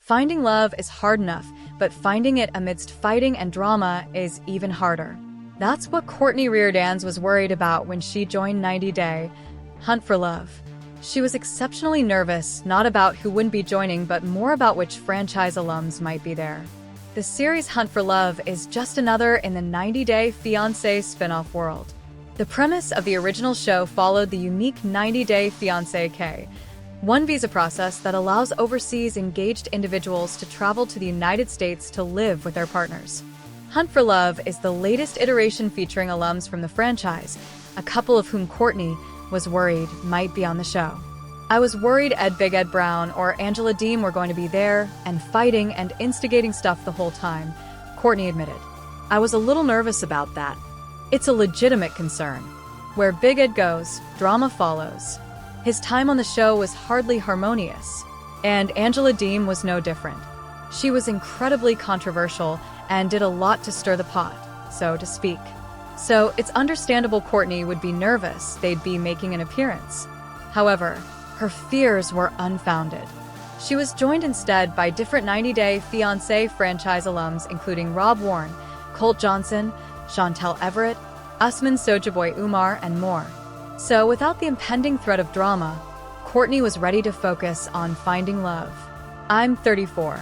Finding love is hard enough, but finding it amidst fighting and drama is even harder. That's what Cortney Reardanz was worried about when she joined 90 Day Hunt for Love. She was exceptionally nervous, not about who wouldn't be joining, but more about which franchise alums might be there. The series Hunt for Love is just another in the 90 Day Fiancé spin-off world. The premise of the original show followed the unique 90 Day Fiancé K-1 visa process that allows overseas engaged individuals to travel to the United States to live with their partners. Hunt for Love is the latest iteration featuring alums from the franchise, a couple of whom Cortney was worried might be on the show. "I was worried Big Ed Brown or Angela Deem were going to be there and fighting and instigating stuff the whole time," Cortney admitted. "I was a little nervous about that. It's a legitimate concern. Where Big Ed goes, drama follows. His time on the show was hardly harmonious, and Angela Deem was no different. She was incredibly controversial and did a lot to stir the pot, so to speak. So it's understandable Cortney would be nervous they'd be making an appearance. However, her fears were unfounded. She was joined instead by different 90 Day Fiancé franchise alums including Rob Warren, Colt Johnson, Chantel Everett, Usman Sojaboy Umar, and more. So without the impending threat of drama, Cortney was ready to focus on finding love. "I'm 34.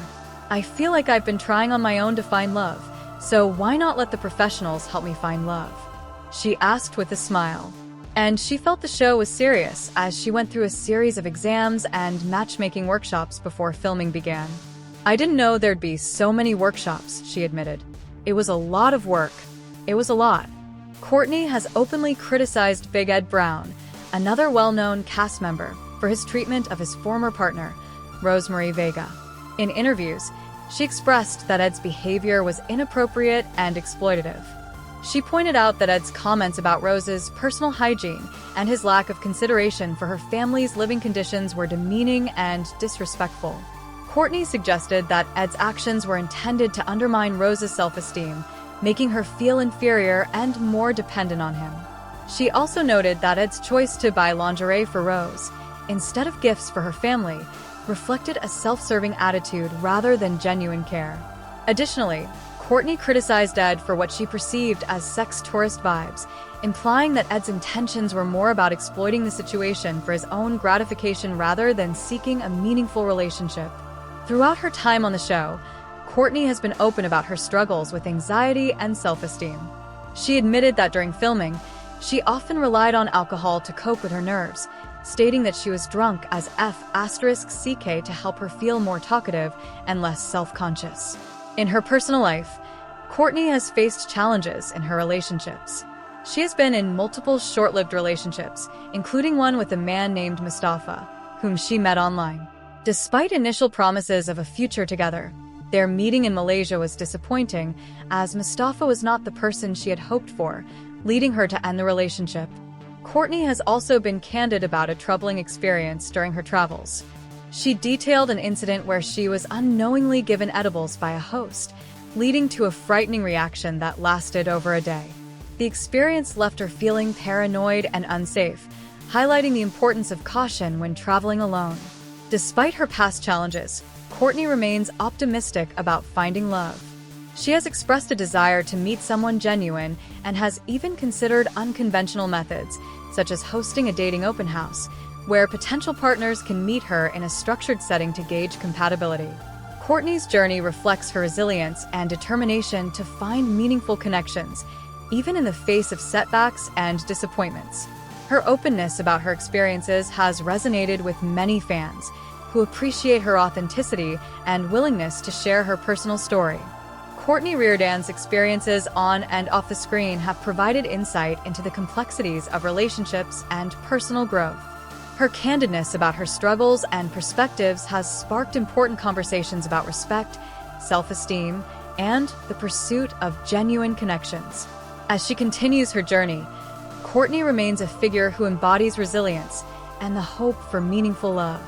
I feel like I've been trying on my own to find love, so why not let the professionals help me find love?" she asked with a smile. And she felt the show was serious as she went through a series of exams and matchmaking workshops before filming began. "I didn't know there'd be so many workshops," she admitted. "It was a lot of work. It was a lot." Cortney has openly criticized Big Ed Brown, another well-known cast member, for his treatment of his former partner, Rosemary Vega. In interviews, she expressed that Ed's behavior was inappropriate and exploitative. She pointed out that Ed's comments about Rose's personal hygiene and his lack of consideration for her family's living conditions were demeaning and disrespectful. Cortney suggested that Ed's actions were intended to undermine Rose's self-esteem, making her feel inferior and more dependent on him. She also noted that Ed's choice to buy lingerie for Rose, instead of gifts for her family, reflected a self-serving attitude rather than genuine care. Additionally, Cortney criticized Ed for what she perceived as sex tourist vibes, implying that Ed's intentions were more about exploiting the situation for his own gratification rather than seeking a meaningful relationship. Throughout her time on the show, Cortney has been open about her struggles with anxiety and self-esteem. She admitted that during filming, she often relied on alcohol to cope with her nerves, stating that she was drunk as F***CK to help her feel more talkative and less self-conscious. In her personal life, Cortney has faced challenges in her relationships. She has been in multiple short-lived relationships, including one with a man named Mustafa, whom she met online. Despite initial promises of a future together, their meeting in Malaysia was disappointing, as Mustafa was not the person she had hoped for, leading her to end the relationship. Cortney has also been candid about a troubling experience during her travels. She detailed an incident where she was unknowingly given edibles by a host, leading to a frightening reaction that lasted over a day. The experience left her feeling paranoid and unsafe, highlighting the importance of caution when traveling alone. Despite her past challenges, Cortney remains optimistic about finding love. She has expressed a desire to meet someone genuine and has even considered unconventional methods, such as hosting a dating open house, where potential partners can meet her in a structured setting to gauge compatibility. Cortney's journey reflects her resilience and determination to find meaningful connections, even in the face of setbacks and disappointments. Her openness about her experiences has resonated with many fans, who appreciate her authenticity and willingness to share her personal story. Cortney Reardanz's experiences on and off the screen have provided insight into the complexities of relationships and personal growth. Her candidness about her struggles and perspectives has sparked important conversations about respect, self-esteem, and the pursuit of genuine connections. As she continues her journey, Cortney remains a figure who embodies resilience and the hope for meaningful love.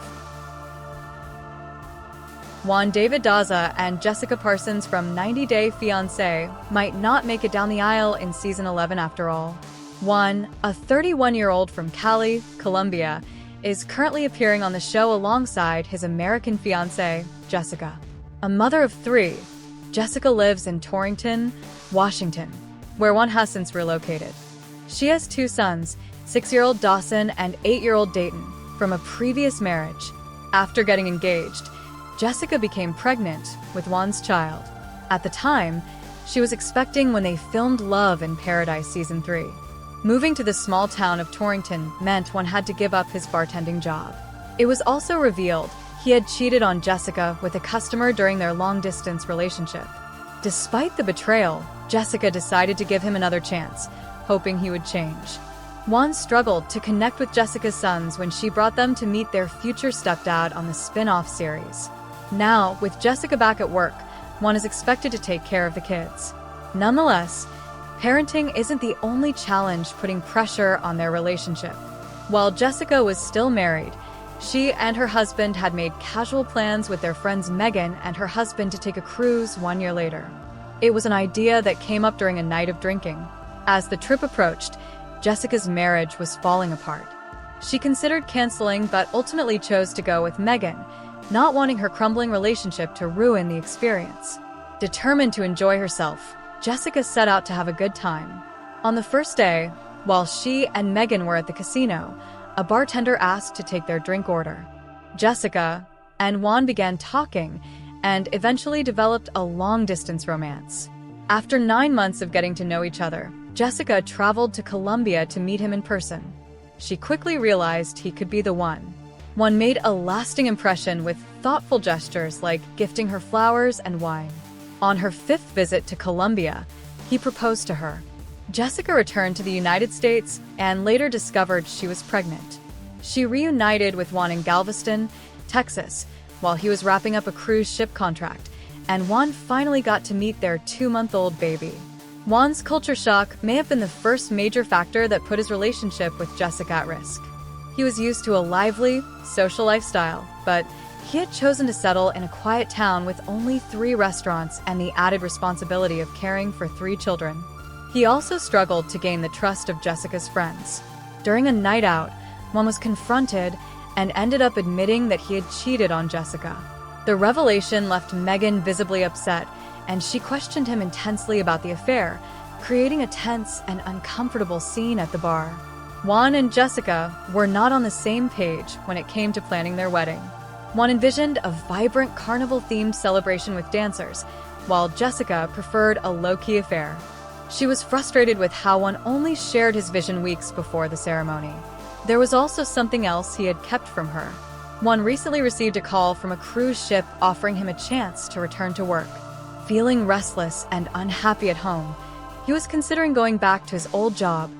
Juan David Daza and Jessica Parsons from 90 Day Fiancé might not make it down the aisle in season 11 after all. Juan, a 31-year-old from Cali, Colombia, is currently appearing on the show alongside his American fiancé, Jessica. A mother of 3, Jessica lives in Torrington, Washington, where Juan has since relocated. She has 2 sons, 6-year-old Dawson and 8-year-old Dayton, from a previous marriage. After getting engaged, Jessica became pregnant with Juan's child. At the time, she was expecting when they filmed Love in Paradise Season 3. Moving to the small town of Torrington meant Juan had to give up his bartending job. It was also revealed he had cheated on Jessica with a customer during their long-distance relationship. Despite the betrayal, Jessica decided to give him another chance, hoping he would change. Juan struggled to connect with Jessica's sons when she brought them to meet their future stepdad on the spin-off series. Now, with Jessica back at work, Juan is expected to take care of the kids. Nonetheless, parenting isn't the only challenge putting pressure on their relationship. While Jessica was still married, she and her husband had made casual plans with their friends Megan and her husband to take a cruise 1 year later. It was an idea that came up during a night of drinking. As the trip approached, Jessica's marriage was falling apart. She considered canceling but ultimately chose to go with Megan, not wanting her crumbling relationship to ruin the experience. Determined to enjoy herself, Jessica set out to have a good time. On the first day, while she and Megan were at the casino, a bartender asked to take their drink order. Jessica and Juan began talking and eventually developed a long-distance romance. After 9 months of getting to know each other, Jessica traveled to Colombia to meet him in person. She quickly realized he could be the one. Juan made a lasting impression with thoughtful gestures like gifting her flowers and wine. On her 5th visit to Colombia, he proposed to her. Jessica returned to the United States and later discovered she was pregnant. She reunited with Juan in Galveston, Texas, while he was wrapping up a cruise ship contract, and Juan finally got to meet their 2-month-old baby. Juan's culture shock may have been the first major factor that put his relationship with Jessica at risk. He was used to a lively, social lifestyle, but he had chosen to settle in a quiet town with only 3 restaurants and the added responsibility of caring for 3 children. He also struggled to gain the trust of Jessica's friends. During a night out, Juan was confronted and ended up admitting that he had cheated on Jessica. The revelation left Megan visibly upset, and she questioned him intensely about the affair, creating a tense and uncomfortable scene at the bar. Juan and Jessica were not on the same page when it came to planning their wedding. Juan envisioned a vibrant carnival-themed celebration with dancers, while Jessica preferred a low-key affair. She was frustrated with how Juan only shared his vision weeks before the ceremony. There was also something else he had kept from her. Juan recently received a call from a cruise ship offering him a chance to return to work. Feeling restless and unhappy at home, he was considering going back to his old job,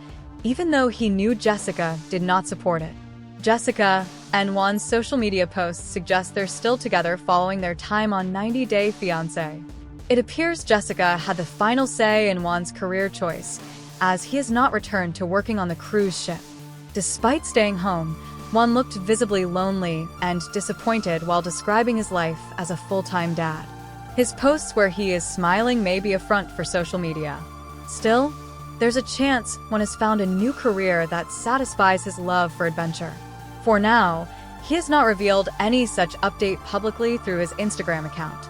even though he knew Jessica did not support it. Jessica and Juan's social media posts suggest they're still together following their time on 90 Day Fiancé. It appears Jessica had the final say in Juan's career choice, as he has not returned to working on the cruise ship. Despite staying home, Juan looked visibly lonely and disappointed while describing his life as a full-time dad. His posts where he is smiling may be a front for social media. Still, there's a chance Juan has found a new career that satisfies his love for adventure. For now, he has not revealed any such update publicly through his Instagram account.